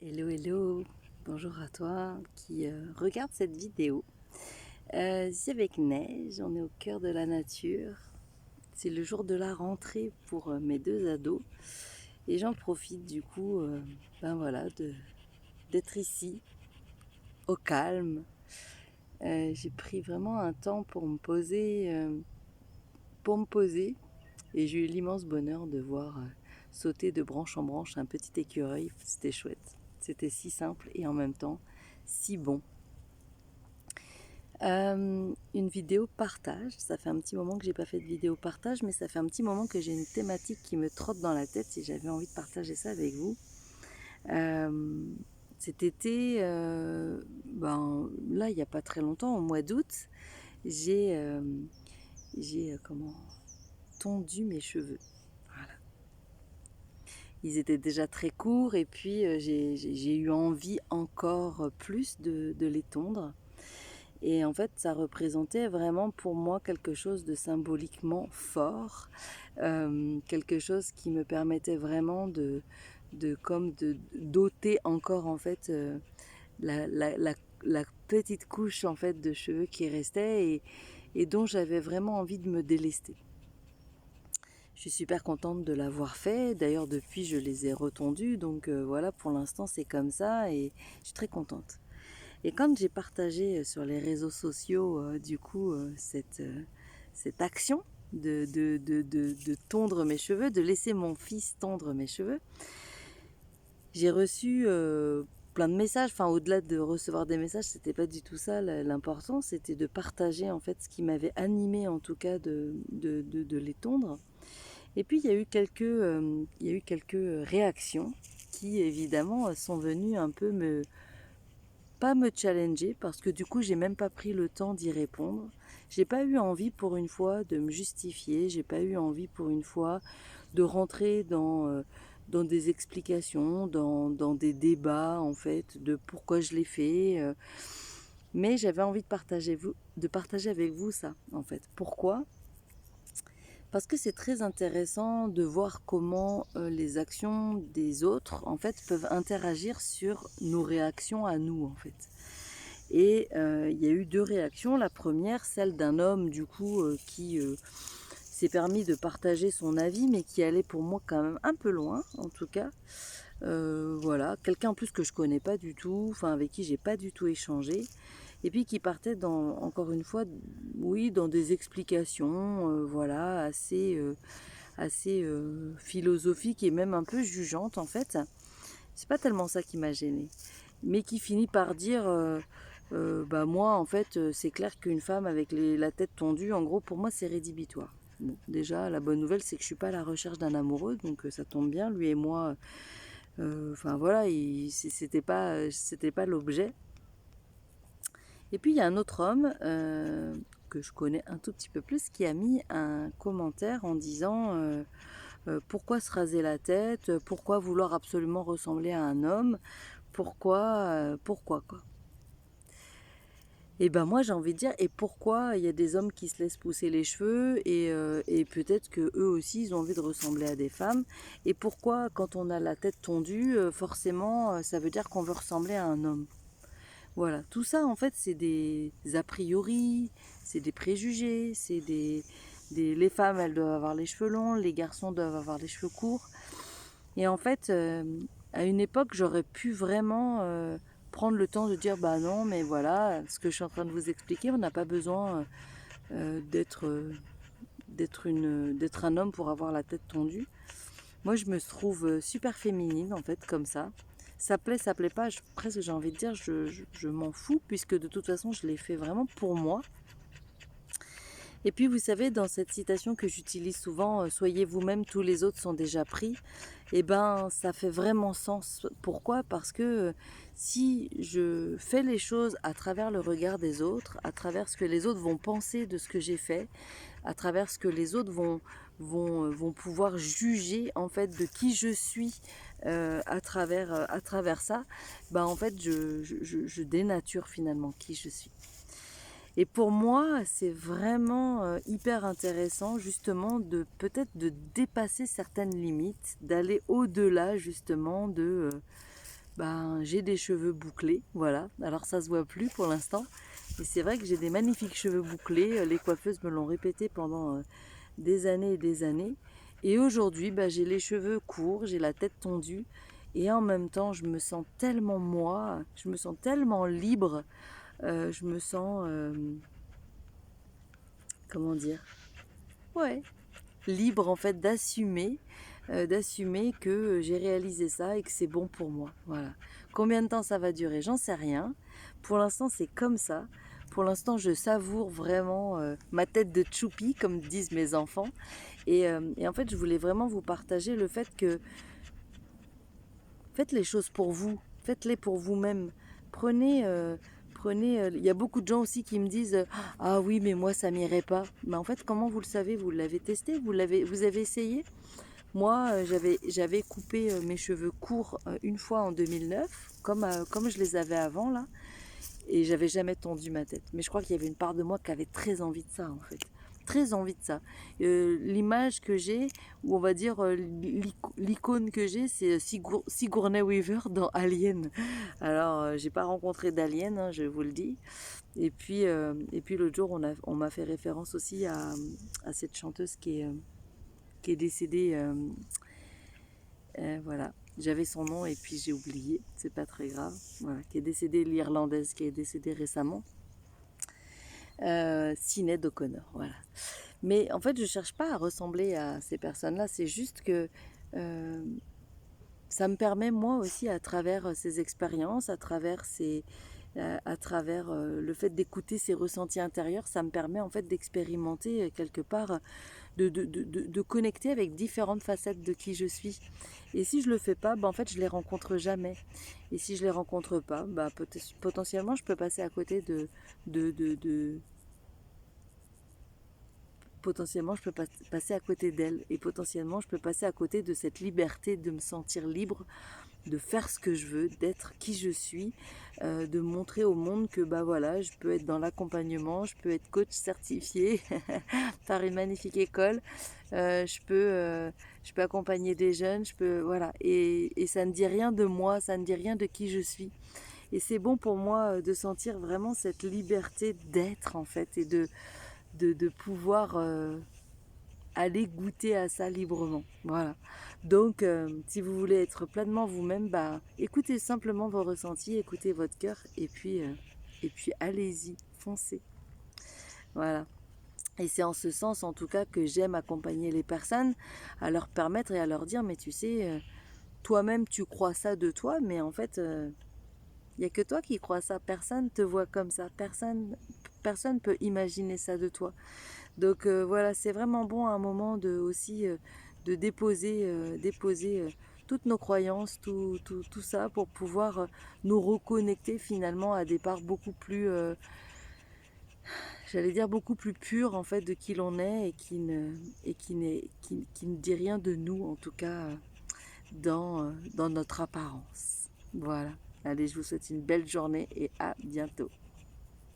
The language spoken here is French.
Hello, hello, bonjour à toi qui regarde cette vidéo. Ici avec neige, on est au cœur de la nature. C'est le jour de la rentrée pour mes deux ados et j'en profite du coup ben voilà, d'être ici au calme. J'ai pris vraiment un temps pour me poser et j'ai eu l'immense bonheur de voir sauter de branche en branche un petit écureuil. C'était chouette, c'était si simple et en même temps si bon. Une vidéo partage, ça fait un petit moment que j'ai pas fait de vidéo partage, mais ça fait un petit moment que j'ai une thématique qui me trotte dans la tête et j'avais envie de partager ça avec vous. Cet été, là il n'y a pas très longtemps, au mois d'août, j'ai tondu mes cheveux. Voilà. Ils étaient déjà très courts et puis j'ai eu envie encore plus de les tondre. Et en fait, ça représentait vraiment pour moi quelque chose de symboliquement fort, quelque chose qui me permettait vraiment de d'ôter encore en fait la, la, la, la petite couche en fait de cheveux qui restait et dont j'avais vraiment envie de me délester. Je suis super contente de l'avoir fait. D'ailleurs, depuis, je les ai retondus. Donc voilà, pour l'instant, c'est comme ça et je suis très contente. Et quand j'ai partagé sur les réseaux sociaux, cette action de tondre mes cheveux, de laisser mon fils tondre mes cheveux, j'ai reçu plein de messages. Enfin, au-delà de recevoir des messages, c'était pas du tout ça l'important, c'était de partager en fait ce qui m'avait animé en tout cas de les tondre. Et puis il y a eu quelques réactions qui évidemment sont venues un peu pas me challenger parce que du coup j'ai même pas pris le temps d'y répondre. J'ai pas eu envie pour une fois de me justifier, j'ai pas eu envie pour une fois de rentrer dans des explications, dans des débats en fait de pourquoi je l'ai fait. Mais j'avais envie de partager avec vous ça en fait. Pourquoi? Parce que c'est très intéressant de voir comment les actions des autres en fait peuvent interagir sur nos réactions à nous en fait. Et il y a eu deux réactions. La première, celle d'un homme du coup qui s'est permis de partager son avis, mais qui allait pour moi quand même un peu loin, en tout cas. Voilà, quelqu'un en plus que je connais pas du tout, enfin avec qui j'ai pas du tout échangé, et puis qui partait dans, encore une fois, oui, dans des explications, voilà, assez philosophiques et même un peu jugeantes en fait. C'est pas tellement ça qui m'a gênée, mais qui finit par dire bah moi en fait c'est clair qu'une femme avec la tête tondue, en gros pour moi c'est rédhibitoire. Bon, déjà la bonne nouvelle c'est que je suis pas à la recherche d'un amoureux, donc ça tombe bien, lui et moi, enfin voilà, c'était pas l'objet. Et puis il y a un autre homme que je connais un tout petit peu plus qui a mis un commentaire en disant pourquoi se raser la tête, pourquoi vouloir absolument ressembler à un homme, pourquoi quoi. Et ben moi j'ai envie de dire, et pourquoi il y a des hommes qui se laissent pousser les cheveux et peut-être que eux aussi ils ont envie de ressembler à des femmes, et pourquoi quand on a la tête tondue forcément ça veut dire qu'on veut ressembler à un homme. Voilà, tout ça en fait c'est des a priori, c'est des préjugés, les femmes elles doivent avoir les cheveux longs, les garçons doivent avoir les cheveux courts. Et en fait, à une époque, j'aurais pu vraiment prendre le temps de dire bah non, mais voilà, ce que je suis en train de vous expliquer, on n'a pas besoin d'être un homme pour avoir la tête tondue. Moi, je me trouve super féminine en fait, comme ça. Ça plaît pas, presque j'ai envie de dire, je m'en fous, puisque de toute façon, je l'ai fait vraiment pour moi. Et puis vous savez, dans cette citation que j'utilise souvent, soyez vous-même, tous les autres sont déjà pris, et ben ça fait vraiment sens. Pourquoi? Parce que si je fais les choses à travers le regard des autres, à travers ce que les autres vont penser de ce que j'ai fait, à travers ce que les autres vont pouvoir juger en fait de qui je suis à travers ça, ben en fait je dénature finalement qui je suis. Et pour moi, c'est vraiment hyper intéressant justement de peut-être de dépasser certaines limites, d'aller au-delà justement ben, j'ai des cheveux bouclés, voilà. Alors ça se voit plus pour l'instant, mais c'est vrai que j'ai des magnifiques cheveux bouclés. Les coiffeuses me l'ont répété pendant des années et des années. Et aujourd'hui, ben, j'ai les cheveux courts, j'ai la tête tondue, et en même temps, je me sens tellement moi, je me sens tellement libre, je me sens, comment dire, ouais, libre en fait d'assumer que j'ai réalisé ça et que c'est bon pour moi. Voilà. Combien de temps ça va durer, j'en sais rien. Pour l'instant, c'est comme ça. Pour l'instant, je savoure vraiment ma tête de choupi, comme disent mes enfants. Et en fait, je voulais vraiment vous partager le fait que faites les choses pour vous, faites-les pour vous-même. Prenez, il y a beaucoup de gens aussi qui me disent ah oui, mais moi ça m'irait pas. Mais en fait, comment vous le savez? Vous l'avez testé? Vous avez essayé? Moi, j'avais coupé mes cheveux courts une fois en 2009, comme je les avais avant là, et j'avais jamais tondu ma tête. Mais je crois qu'il y avait une part de moi qui avait très envie de ça en fait. Très envie de ça. L'image que j'ai, ou on va dire l'icône que j'ai, c'est Sigourney Weaver dans Alien. Alors, j'ai pas rencontré d'Alien, hein, je vous le dis. Et puis l'autre jour, on m'a fait référence aussi à cette chanteuse qui est décédée. Voilà, j'avais son nom et puis j'ai oublié, c'est pas très grave. Voilà, qui est décédée, l'Irlandaise qui est décédée récemment. Sinéad O'Connor, voilà. Mais en fait, je cherche pas à ressembler à ces personnes-là, c'est juste que euh, ça me permet moi aussi à travers ces expériences, à travers le fait d'écouter ces ressentis intérieurs, ça me permet en fait d'expérimenter quelque part, de connecter avec différentes facettes de qui je suis. Et si je le fais pas, bah, en fait je les rencontre jamais. Et si je les rencontre pas, bah, potentiellement je peux passer à côté de potentiellement je peux passer à côté d'elle. Et potentiellement je peux passer à côté de cette liberté de me sentir libre, de faire ce que je veux, d'être qui je suis, de montrer au monde que bah voilà, je peux être dans l'accompagnement, je peux être coach certifié par une magnifique école, euh, je peux euh, je peux accompagner des jeunes, je peux voilà, et ça ne dit rien de moi, ça ne dit rien de qui je suis. Et c'est bon pour moi de sentir vraiment cette liberté d'être en fait et de pouvoir aller goûter à ça librement. Voilà. Donc, si vous voulez être pleinement vous-même, bah, écoutez simplement vos ressentis, écoutez votre cœur, et puis allez-y, foncez. Voilà. Et c'est en ce sens, en tout cas, que j'aime accompagner les personnes, à leur permettre et à leur dire, mais tu sais, toi-même, tu crois ça de toi, mais en fait, il n'y a que toi qui crois ça. Personne te voit comme ça. Personne peut imaginer ça de toi. Donc voilà, c'est vraiment bon à un moment de aussi de déposer toutes nos croyances, tout ça pour pouvoir nous reconnecter finalement à des parts beaucoup plus, j'allais dire beaucoup plus pures en fait de qui l'on est qui ne dit rien de nous en tout cas dans notre apparence. Voilà. Allez, je vous souhaite une belle journée et à bientôt.